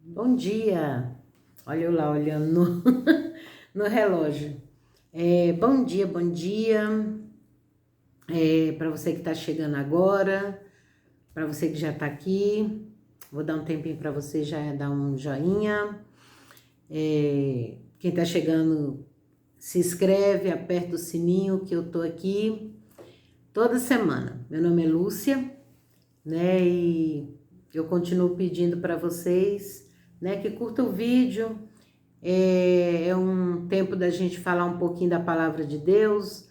Bom dia. Olha eu lá olhando no, no relógio. Bom dia, bom dia. Para você que está chegando agora, para você que já está aqui, vou dar um tempinho para você já dar um joinha. Quem está chegando, se inscreve, aperta o sininho que eu tô aqui toda semana. Meu nome é Lúcia, né? E eu continuo pedindo para vocês, né, que curtam o vídeo. É um tempo da gente falar um pouquinho da palavra de Deus,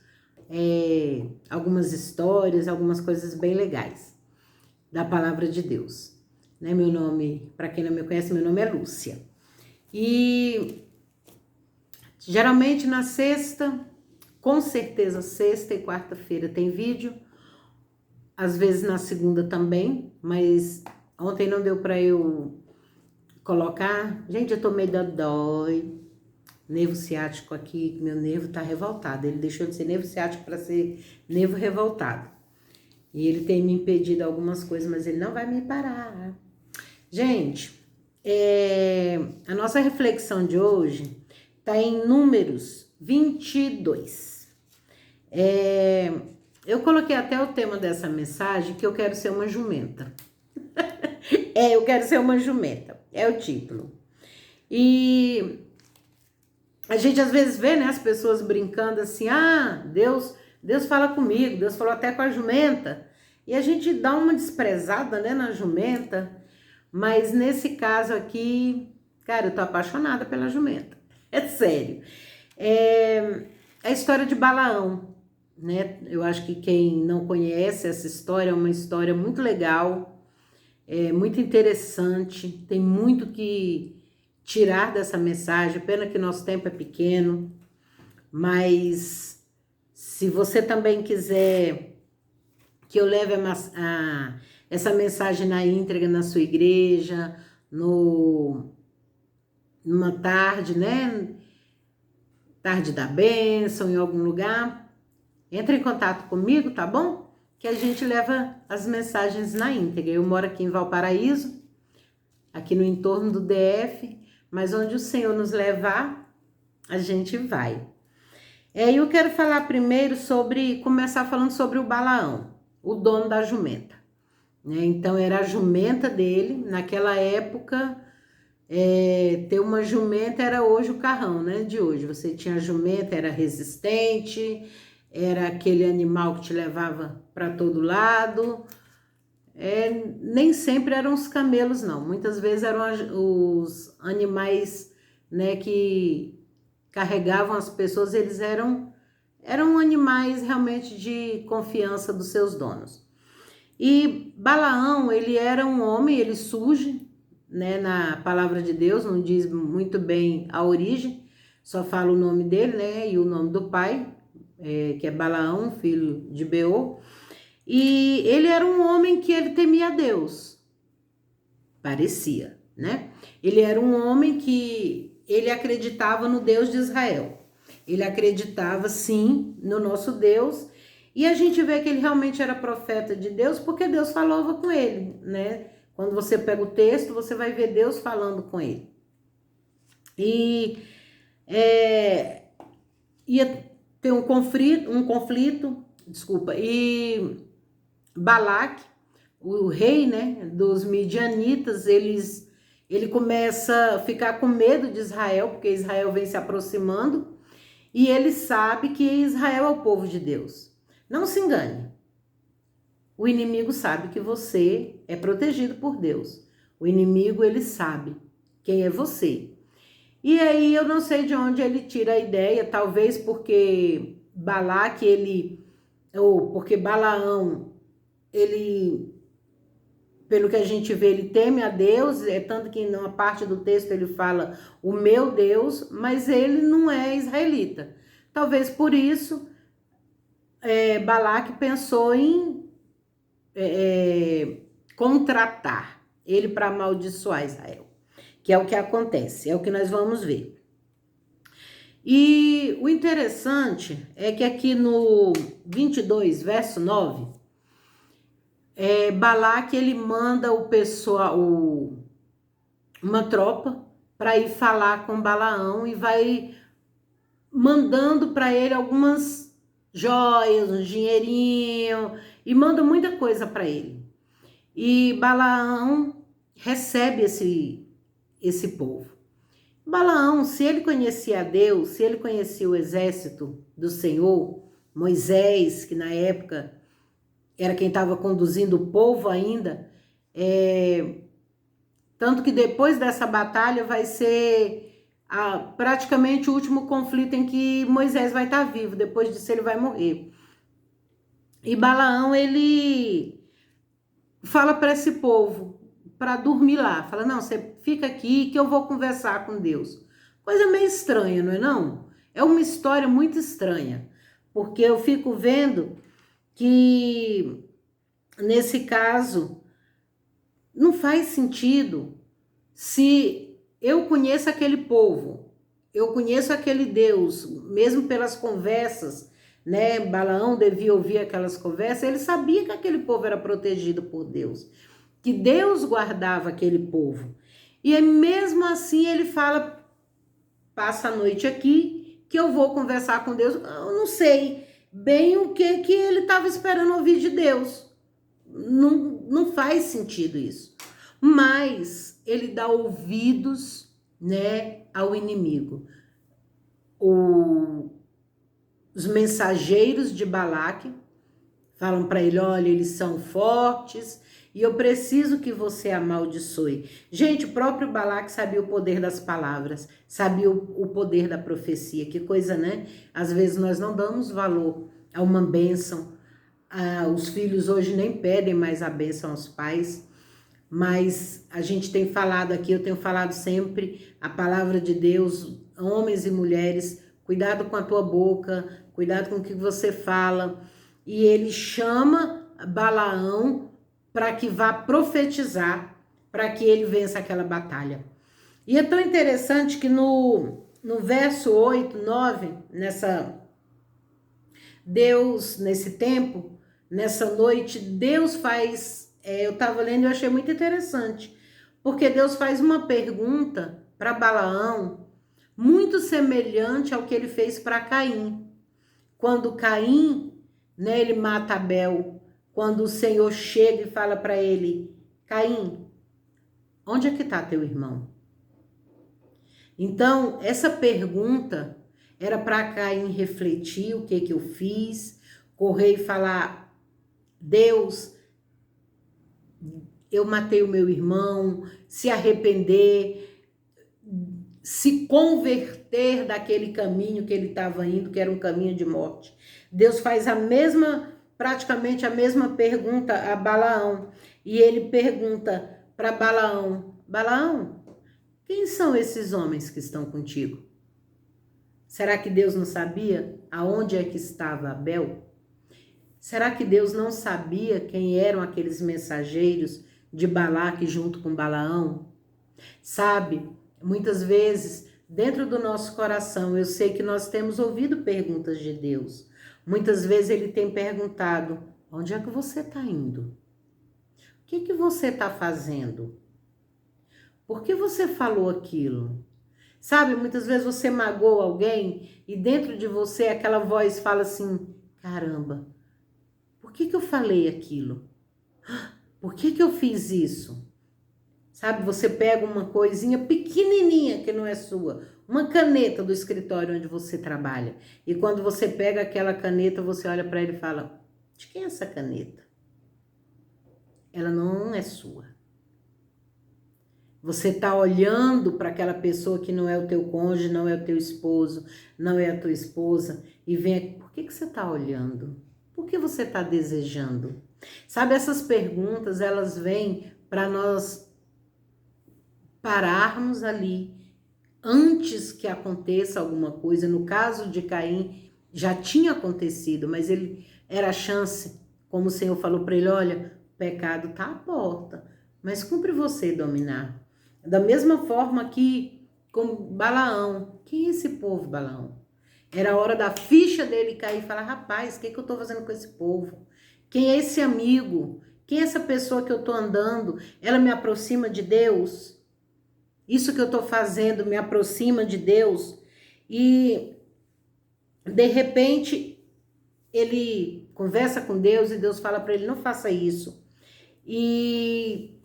algumas histórias, algumas coisas bem legais da palavra de Deus. Né? Meu nome, para quem não me conhece, meu nome é Lúcia. E geralmente na sexta, com certeza sexta e quarta-feira tem vídeo, às vezes na segunda também, mas ontem não deu para eu colocar. Gente, eu tô meio dói. Nervo ciático aqui, meu nervo tá revoltado. Ele deixou de ser nervo ciático para ser nervo revoltado. E ele tem me impedido algumas coisas, mas ele não vai me parar. Gente, a nossa reflexão de hoje tá em Números 22. Eu coloquei até o tema dessa mensagem, que eu quero ser uma jumenta. Eu quero ser uma jumenta. É o título. E a gente às vezes vê, né, as pessoas brincando assim, Deus fala comigo, Deus falou até com a jumenta. E a gente dá uma desprezada, né, na jumenta. Mas nesse caso aqui, cara, eu tô apaixonada pela jumenta. É sério. É a história de Balaão, né? Eu acho que quem não conhece essa história é uma história muito legal, muito interessante, tem muito que tirar dessa mensagem. Pena que nosso tempo é pequeno, mas se você também quiser que eu leve essa mensagem na íntegra na sua igreja, numa tarde, né? Tarde da bênção, em algum lugar, entre em contato comigo, tá bom? Que a gente leva as mensagens na íntegra. Eu moro aqui em Valparaíso, aqui no entorno do DF, mas onde o Senhor nos levar, a gente vai. Eu quero falar primeiro começar falando sobre o Balaão, o dono da jumenta. Então, era a jumenta dele, naquela época, ter uma jumenta era hoje o carrão, né, de hoje. Você tinha a jumenta, era resistente, era aquele animal que te levava para todo lado. Nem sempre eram os camelos, não. Muitas vezes eram os animais, né, que carregavam as pessoas. Eles eram animais realmente de confiança dos seus donos. E Balaão, ele era um homem, ele surge, né, na palavra de Deus, não diz muito bem a origem, só fala o nome dele, né, e o nome do pai, que é Balaão, filho de Beor. E ele era um homem que ele temia a Deus, parecia, né? Ele era um homem que ele acreditava no Deus de Israel. Ele acreditava, sim, no nosso Deus. E a gente vê que ele realmente era profeta de Deus, porque Deus falava com ele, né? Quando você pega o texto, você vai ver Deus falando com ele. E ia ter um conflito, desculpa, e Balaque, o rei, né, dos midianitas, ele começa a ficar com medo de Israel, porque Israel vem se aproximando, e ele sabe que Israel é o povo de Deus. Não se engane. O inimigo sabe que você é protegido por Deus. O inimigo, ele sabe quem é você. E aí eu não sei de onde ele tira a ideia, talvez porque ou porque Balaão, ele, pelo que a gente vê, ele teme a Deus, tanto que numa parte do texto ele fala o meu Deus, mas ele não é israelita. Talvez por isso Balaque pensou em contratar ele para amaldiçoar Israel, que é o que acontece, é o que nós vamos ver. E o interessante é que aqui no 22, verso 9, Balaque, ele manda o pessoal, uma tropa para ir falar com Balaão e vai mandando para ele algumas joias, um dinheirinho, e manda muita coisa para ele. E Balaão recebe esse povo. Balaão, se ele conhecia a Deus, se ele conhecia o exército do Senhor, Moisés, que na época era quem estava conduzindo o povo ainda, tanto que depois dessa batalha vai ser praticamente o último conflito em que Moisés vai estar vivo, depois disso ele vai morrer. E Balaão, ele fala para esse povo, para dormir lá, fala, não, você fica aqui que eu vou conversar com Deus. Coisa meio estranha, não é não? É uma história muito estranha, porque eu fico vendo que, nesse caso, não faz sentido se eu conheço aquele povo, eu conheço aquele Deus, mesmo pelas conversas, né? Balaão devia ouvir aquelas conversas, ele sabia que aquele povo era protegido por Deus, que Deus guardava aquele povo. E mesmo assim ele fala, passa a noite aqui, que eu vou conversar com Deus. Eu não sei bem o que ele estava esperando ouvir de Deus. Não faz sentido isso. Mas ele dá ouvidos, né, ao inimigo. Os mensageiros de Balaque falam para ele, olha, eles são fortes e eu preciso que você amaldiçoe. Gente, o próprio Balaque sabia o poder das palavras, sabia o poder da profecia. Que coisa, né? Às vezes nós não damos valor a uma bênção. Os filhos hoje nem pedem mais a bênção aos pais, mas a gente tem falado aqui, eu tenho falado sempre, a palavra de Deus, homens e mulheres, cuidado com a tua boca, cuidado com o que você fala. E ele chama Balaão para que vá profetizar, para que ele vença aquela batalha. E é tão interessante que no verso 8, 9, Deus, nesse tempo, nessa noite, Deus faz, eu estava lendo e eu achei muito interessante, porque Deus faz uma pergunta para Balaão, muito semelhante ao que ele fez para Caim. Quando Caim, né, ele mata Abel, quando o Senhor chega e fala para ele, Caim, onde é que está teu irmão? Então, essa pergunta era para Caim refletir o que eu fiz, correr e falar, Deus, eu matei o meu irmão, se arrepender, se converter daquele caminho que ele estava indo, que era um caminho de morte. Deus faz praticamente a mesma pergunta a Balaão. E ele pergunta para Balaão, Balaão, quem são esses homens que estão contigo? Será que Deus não sabia aonde é que estava Abel? Será que Deus não sabia quem eram aqueles mensageiros de Balaque junto com Balaão? Sabe, muitas vezes, dentro do nosso coração, eu sei que nós temos ouvido perguntas de Deus. Muitas vezes ele tem perguntado, onde é que você está indo? O que você está fazendo? Por que você falou aquilo? Sabe, muitas vezes você magoa alguém e dentro de você aquela voz fala assim, caramba, por que eu falei aquilo? Por que eu fiz isso? Sabe, você pega uma coisinha pequenininha que não é sua, uma caneta do escritório onde você trabalha. E quando você pega aquela caneta, você olha para ele e fala, de quem é essa caneta? Ela não é sua. Você está olhando para aquela pessoa que não é o teu cônjuge, não é o teu esposo, não é a tua esposa, e vem, por que você está olhando? Por que você está desejando? Sabe, essas perguntas, elas vêm para nós pararmos ali, antes que aconteça alguma coisa. No caso de Caim, já tinha acontecido, mas ele era a chance, como o Senhor falou para ele, olha, o pecado está à porta, mas cumpre você dominar. Da mesma forma que com Balaão. Quem é esse povo, Balaão? Era a hora da ficha dele cair e falar, rapaz, o que eu estou fazendo com esse povo? Quem é esse amigo? Quem é essa pessoa que eu estou andando? Ela me aproxima de Deus? Isso que eu estou fazendo me aproxima de Deus? E de repente ele conversa com Deus e Deus fala para ele, não faça isso. E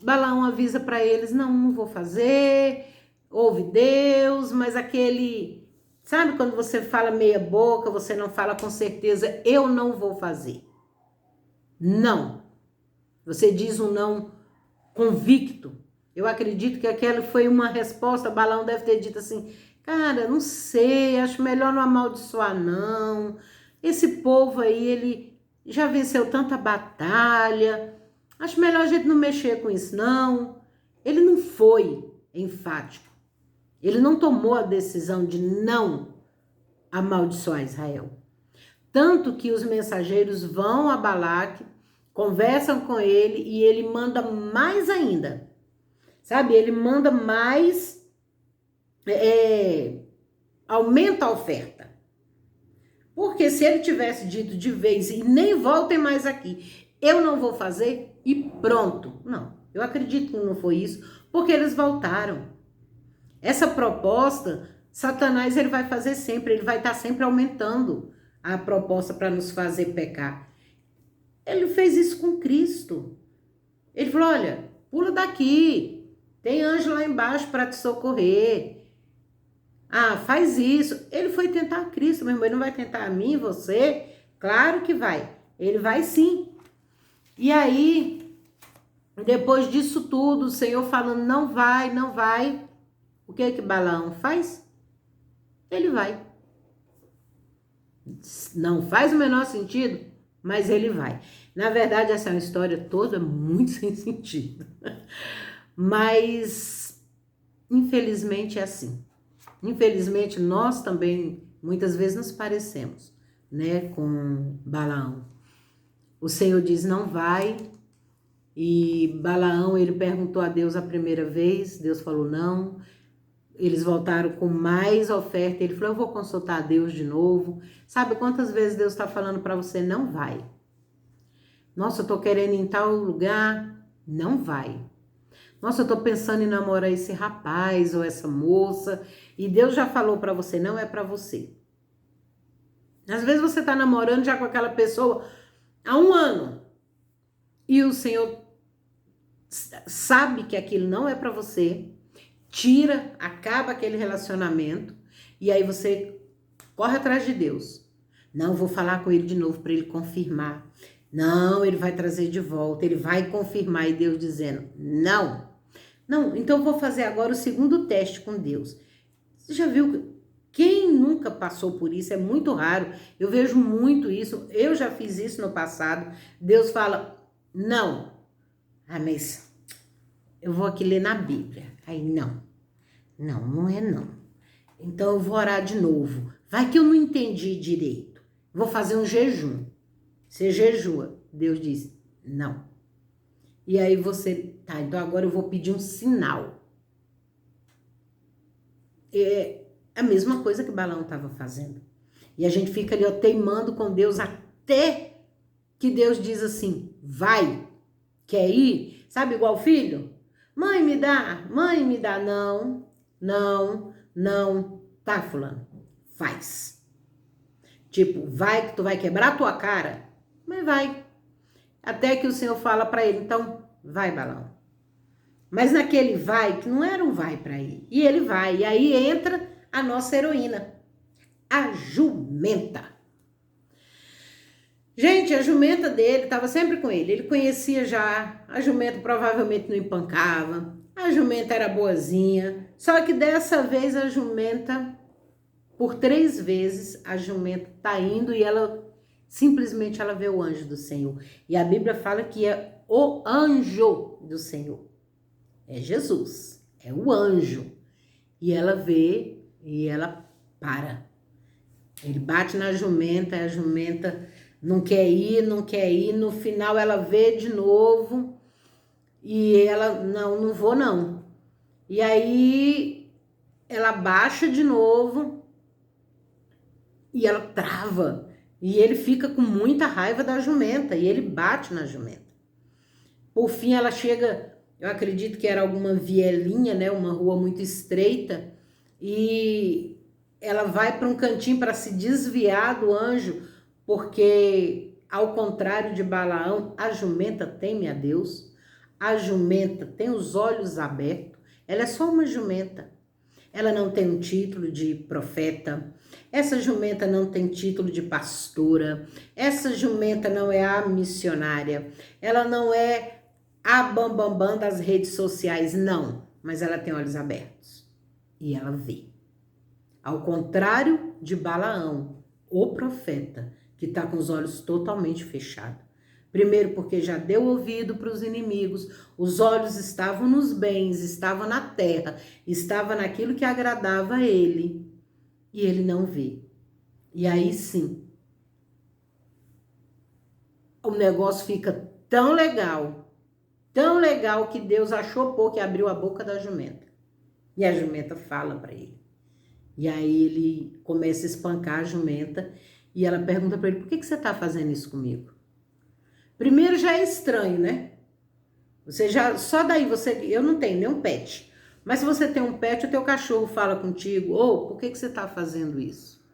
Balaão avisa para eles, não vou fazer, ouve Deus, mas aquele, sabe quando você fala meia boca, você não fala com certeza, eu não vou fazer. Não. Você diz um não convicto. Eu acredito que aquela foi uma resposta, Balaão deve ter dito assim, cara, não sei, acho melhor não amaldiçoar não. Esse povo aí, ele já venceu tanta batalha, acho melhor a gente não mexer com isso não. Ele não foi enfático. Ele não tomou a decisão de não amaldiçoar Israel. Tanto que os mensageiros vão a Balaque, conversam com ele e ele manda mais ainda. Sabe, ele manda mais, aumenta a oferta. Porque se ele tivesse dito de vez e nem voltem mais aqui, eu não vou fazer e pronto. Não, eu acredito que não foi isso, porque eles voltaram. Essa proposta, Satanás ele vai fazer sempre, ele vai estar sempre aumentando a proposta para nos fazer pecar. Ele fez isso com Cristo. Ele falou, olha, pula daqui. Tem anjo lá embaixo para te socorrer. Ah, faz isso. Ele foi tentar Cristo, meu irmão. Ele não vai tentar a mim, você? Claro que vai. Ele vai sim. E aí, depois disso tudo, o Senhor falando, não vai, não vai. O que é que Balaão faz? Ele vai. Não faz o menor sentido, mas ele vai. Na verdade, essa é uma história toda muito sem sentido. Mas, infelizmente, é assim. Infelizmente, nós também, muitas vezes, nos parecemos, né, com Balaão. O Senhor diz, não vai. E Balaão, ele perguntou a Deus a primeira vez, Deus falou não. Eles voltaram com mais oferta, ele falou, eu vou consultar a Deus de novo. Sabe quantas vezes Deus está falando para você, não vai. Nossa, eu tô querendo ir em tal lugar, não vai. Nossa, eu tô pensando em namorar esse rapaz ou essa moça, e Deus já falou para você, não é para você. Às vezes você tá namorando já com aquela pessoa há 1 ano, e o Senhor sabe que aquilo não é para você, tira, acaba aquele relacionamento, e aí você corre atrás de Deus. Não, vou falar com ele de novo para ele confirmar. Não, ele vai trazer de volta, ele vai confirmar, e Deus dizendo, não. Não, então eu vou fazer agora o segundo teste com Deus. Você já viu? Quem nunca passou por isso? É muito raro. Eu vejo muito isso. Eu já fiz isso no passado. Deus fala, não. Ah, mas eu vou aqui ler na Bíblia. Aí, não. Não, não é não. Então eu vou orar de novo. Vai que eu não entendi direito. Vou fazer um jejum. Você jejua. Deus diz, não. E aí você, tá, então agora eu vou pedir um sinal. É a mesma coisa que Balaão estava fazendo. E a gente fica ali, ó, teimando com Deus até que Deus diz assim, vai, quer ir? Sabe igual filho? Mãe, me dá, não, não, não. Tá, fulano, faz. Tipo, vai que tu vai quebrar a tua cara, mas vai. Até que o Senhor fala para ele, então, vai, Balaão. Mas naquele vai, que não era um vai para ir. E ele vai, e aí entra a nossa heroína, a jumenta. Gente, a jumenta dele estava sempre com ele. Ele conhecia já, a jumenta provavelmente não empancava, a jumenta era boazinha. Só que dessa vez a jumenta, por 3 vezes, a jumenta tá indo e ela... simplesmente ela vê o anjo do Senhor. E a Bíblia fala que é o anjo do Senhor. É Jesus. É o anjo. E ela vê e ela para. Ele bate na jumenta, a jumenta não quer ir, não quer ir. No final ela vê de novo e ela, não vou não. E aí ela baixa de novo e ela trava. E ele fica com muita raiva da jumenta e ele bate na jumenta. Por fim, ela chega Eu acredito que era alguma vielinha, né? Uma rua muito estreita. E ela vai para um cantinho para se desviar do anjo, porque, ao contrário de Balaão, a jumenta teme a Deus. A jumenta tem os olhos abertos. Ela é só uma jumenta. Ela não tem um título de profeta. Essa jumenta não tem título de pastora. Essa jumenta não é a missionária. Ela não é a bambambam das redes sociais, não. Mas ela tem olhos abertos. E ela vê. Ao contrário de Balaão, o profeta, que está com os olhos totalmente fechados. Primeiro porque já deu ouvido para os inimigos, os olhos estavam nos bens, estavam na terra, estavam naquilo que agradava a ele, e ele não vê. E aí sim, o negócio fica tão legal que Deus achou pouco e abriu a boca da jumenta. E a jumenta fala para ele. E aí ele começa a espancar a jumenta e ela pergunta para ele, por que você está fazendo isso comigo? Primeiro já é estranho, né? Você já, só daí eu não tenho nenhum pet. Mas se você tem um pet, o teu cachorro fala contigo, por que você está fazendo isso?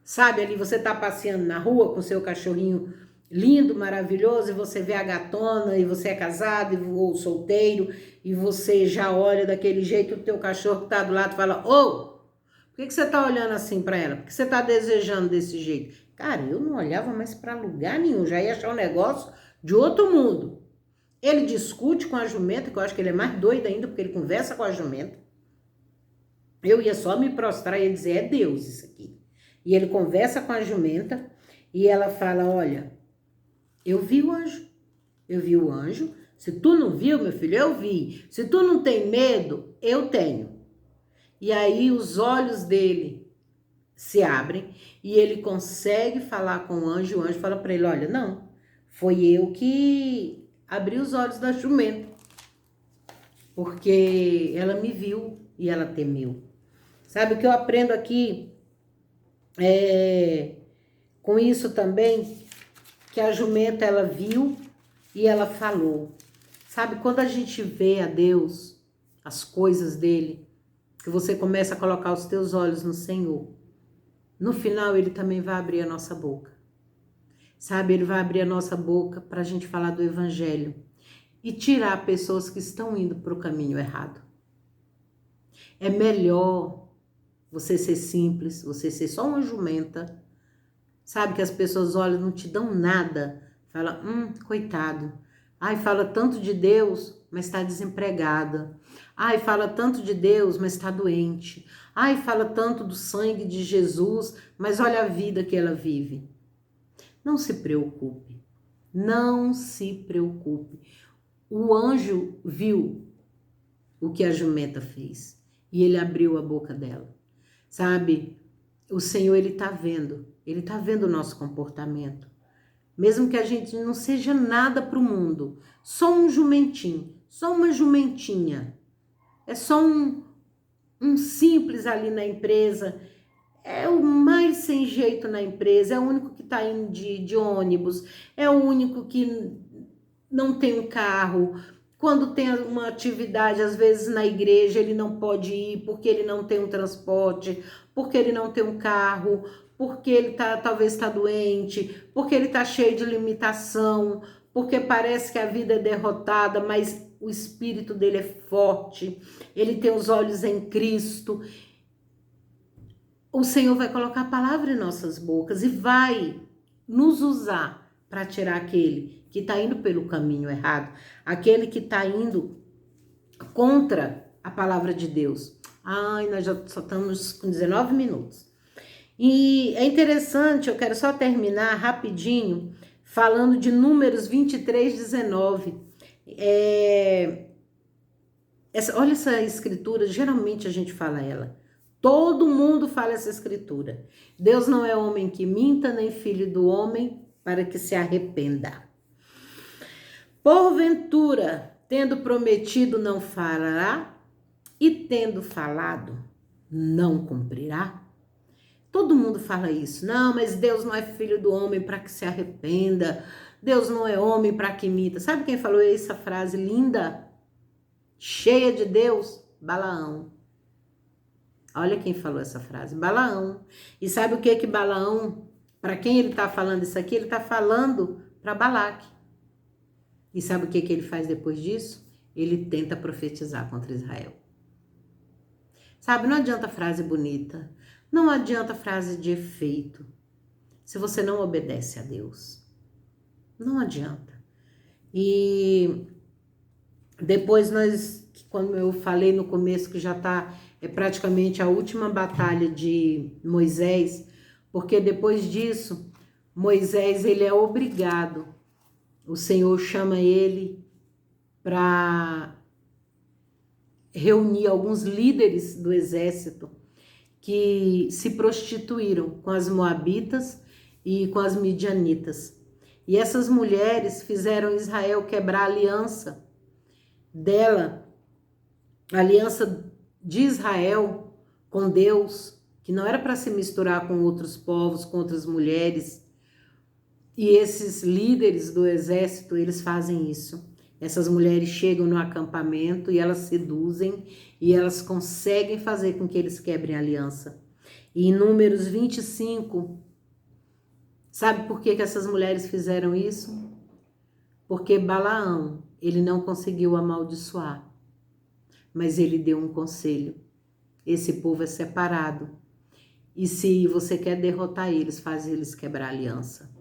Sabe, ali você está passeando na rua com seu cachorrinho lindo, maravilhoso, e você vê a gatona, e você é casado, ou solteiro, e você já olha daquele jeito, o teu cachorro que está do lado fala, por que você está olhando assim para ela? Por que você está desejando desse jeito? Cara, eu não olhava mais para lugar nenhum, já ia achar um negócio de outro mundo. Ele discute com a jumenta, que eu acho que ele é mais doido ainda, porque ele conversa com a jumenta. Eu ia só me prostrar e ia dizer, é Deus isso aqui. E ele conversa com a jumenta e ela fala, olha, eu vi o anjo. Eu vi o anjo. Se tu não viu, meu filho, eu vi. Se tu não tem medo, eu tenho. E aí os olhos dele se abrem e ele consegue falar com o anjo fala para ele, olha, não, foi eu que abri os olhos da jumenta, porque ela me viu e ela temeu. Sabe o que eu aprendo aqui com isso também? Que a jumenta, ela viu e ela falou. Sabe, quando a gente vê a Deus, as coisas dele, que você começa a colocar os teus olhos no Senhor, no final ele também vai abrir a nossa boca. Sabe, ele vai abrir a nossa boca para a gente falar do evangelho e tirar pessoas que estão indo para o caminho errado. É melhor você ser simples, você ser só uma jumenta. Sabe que as pessoas olham, não te dão nada. Fala, coitado. Ai, fala tanto de Deus, mas está desempregada. Ai, fala tanto de Deus, mas está doente. Ai, fala tanto do sangue de Jesus, mas olha a vida que ela vive. Não se preocupe. Não se preocupe. O anjo viu o que a jumenta fez e ele abriu a boca dela. Sabe, o Senhor, ele tá vendo o nosso comportamento. Mesmo que a gente não seja nada para o mundo, só um jumentinho, só uma jumentinha, é só um simples ali na empresa, é o mais sem jeito na empresa, é o único que tá indo de ônibus, é o único que não tem um carro. Quando tem uma atividade, às vezes na igreja, ele não pode ir porque ele não tem um transporte, porque ele não tem um carro, porque ele talvez está doente, porque ele está cheio de limitação, porque parece que a vida é derrotada, mas o espírito dele é forte, ele tem os olhos em Cristo. O Senhor vai colocar a palavra em nossas bocas e vai nos usar para tirar aquele que está indo pelo caminho errado, aquele que está indo contra a palavra de Deus. Ai, nós já só estamos com 19 minutos. E é interessante, eu quero só terminar rapidinho, falando de Números 23, 19. Olha essa escritura, geralmente a gente fala ela. Todo mundo fala essa escritura. Deus não é homem que minta, nem filho do homem, para que se arrependa. Porventura, tendo prometido, não fará, e tendo falado, não cumprirá? Todo mundo fala isso. Não, mas Deus não é filho do homem para que se arrependa. Deus não é homem para que imita. Sabe quem falou essa frase linda? Cheia de Deus? Balaão. Olha quem falou essa frase, Balaão. E sabe o que Balaão, para quem ele está falando isso aqui? Ele está falando para Balaque. E sabe o que ele faz depois disso? Ele tenta profetizar contra Israel. Sabe, não adianta frase bonita, não adianta frase de efeito, se você não obedece a Deus. Não adianta. E depois quando eu falei no começo que já está praticamente a última batalha de Moisés, porque depois disso, Moisés ele é obrigado, o Senhor chama ele para reunir alguns líderes do exército que se prostituíram com as moabitas e com as midianitas. E essas mulheres fizeram Israel quebrar a aliança dela, a aliança de Israel com Deus, que não era para se misturar com outros povos, com outras mulheres. E esses líderes do exército, eles fazem isso. Essas mulheres chegam no acampamento e elas seduzem e elas conseguem fazer com que eles quebrem a aliança. E em Números 25, sabe por que essas mulheres fizeram isso? Porque Balaão, ele não conseguiu amaldiçoar, mas ele deu um conselho. Esse povo é separado. E se você quer derrotar eles, faz eles quebrar a aliança.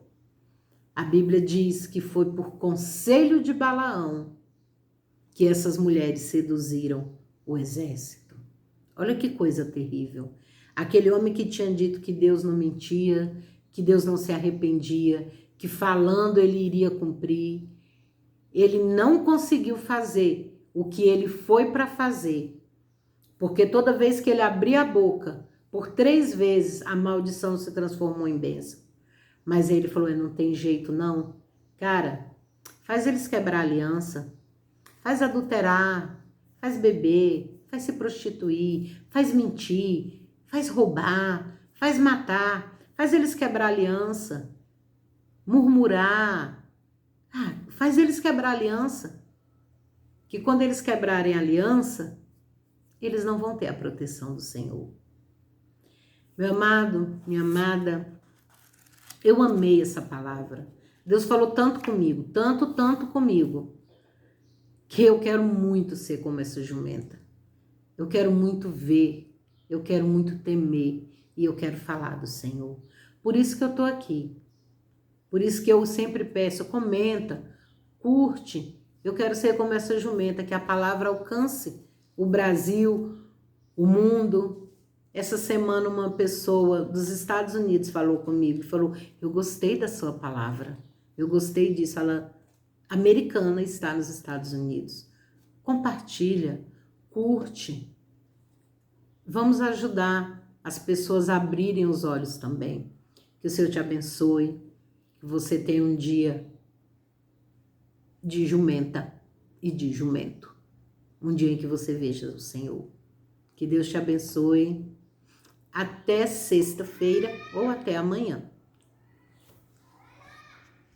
A Bíblia diz que foi por conselho de Balaão que essas mulheres seduziram o exército. Olha que coisa terrível. Aquele homem que tinha dito que Deus não mentia, que Deus não se arrependia, que falando ele iria cumprir, ele não conseguiu fazer o que ele foi para fazer. Porque toda vez que ele abria a boca, por 3 vezes a maldição se transformou em bênção. Mas ele falou, não tem jeito não. Cara, faz eles quebrar a aliança, faz adulterar, faz beber, faz se prostituir, faz mentir, faz roubar, faz matar, faz eles quebrar a aliança, murmurar. Faz eles quebrar a aliança. Que quando eles quebrarem a aliança, eles não vão ter a proteção do Senhor. Meu amado, minha amada, eu amei essa palavra. Deus falou tanto comigo, tanto comigo, que eu quero muito ser como essa jumenta. Eu quero muito ver, eu quero muito temer e eu quero falar do Senhor. Por isso que eu tô aqui. Por isso que eu sempre peço, comenta, curte. Eu quero ser como essa jumenta, que a palavra alcance o Brasil, o mundo. Essa semana uma pessoa dos Estados Unidos falou comigo, falou, eu gostei da sua palavra, eu gostei disso, ela americana está nos Estados Unidos. Compartilha, curte, vamos ajudar as pessoas a abrirem os olhos também. Que o Senhor te abençoe, que você tenha um dia de jumenta e de jumento, um dia em que você veja o Senhor. Que Deus te abençoe. Até sexta-feira ou até amanhã.